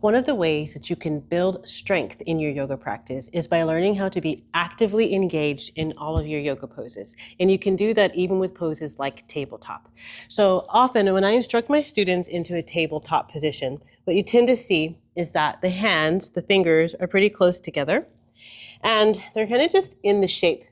One of the ways that you can build strength in your yoga practice is by learning how to be actively engaged in all of your yoga poses. And you can do that even with poses like tabletop. So often when I instruct my students into a tabletop position, what you tend to see is that the hands, the fingers, are pretty close together. And they're kind of just in the shape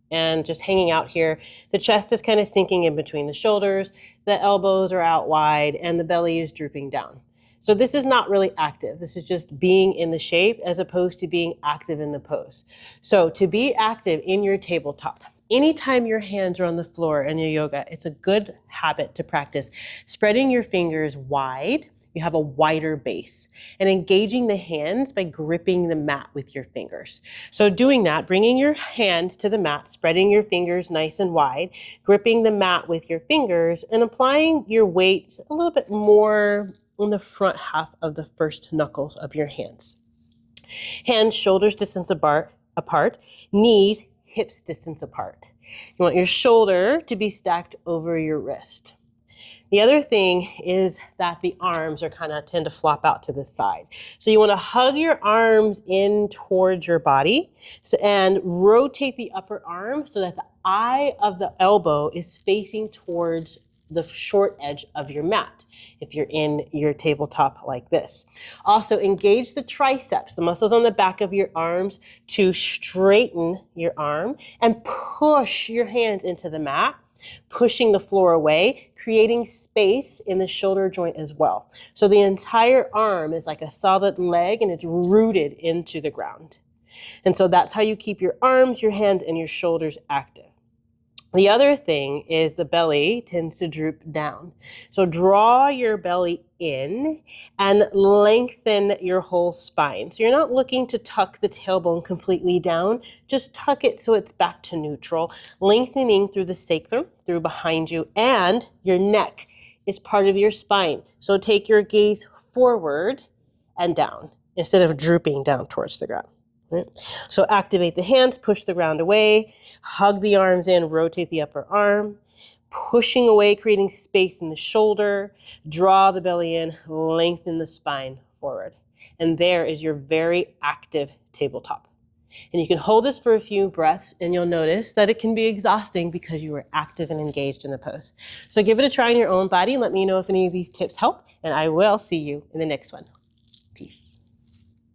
and just hanging out here. The chest is kind of sinking in between the shoulders, the elbows are out wide, and the belly is drooping down. So this is not really active. This is just being in the shape as opposed to being active in the pose. So to be active in your tabletop, anytime your hands are on the floor in your yoga, it's a good habit to practice spreading your fingers wide. You have a wider base and engaging the hands by gripping the mat with your fingers. So doing that, bringing your hands to the mat, spreading your fingers nice and wide, gripping the mat with your fingers and applying your weight a little bit more on the front half of the first knuckles of your hands. Hands, shoulders distance apart, knees, hips distance apart. You want your shoulder to be stacked over your wrist. The other thing is that the arms are tend to flop out to the side. So you want to hug your arms in towards your body and rotate the upper arm so that the eye of the elbow is facing towards the short edge of your mat if you're in your tabletop like this. Also engage the triceps, the muscles on the back of your arms, to straighten your arm and push your hands into the mat, pushing the floor away, creating space in the shoulder joint as well. So the entire arm is like a solid leg and it's rooted into the ground. And so that's how you keep your arms, your hands, and your shoulders active. The other thing is the belly tends to droop down. So draw your belly in and lengthen your whole spine. So you're not looking to tuck the tailbone completely down, just tuck it so it's back to neutral, lengthening through the sacrum, through behind you, and your neck is part of your spine. So take your gaze forward and down instead of drooping down towards the ground. Right? So activate the hands, push the ground away, hug the arms in, rotate the upper arm, pushing away, creating space in the shoulder, draw the belly in, lengthen the spine forward. And there is your very active tabletop. And you can hold this for a few breaths and you'll notice that it can be exhausting because you are active and engaged in the pose. So give it a try in your own body and let me know if any of these tips help, and I will see you in the next one. Peace.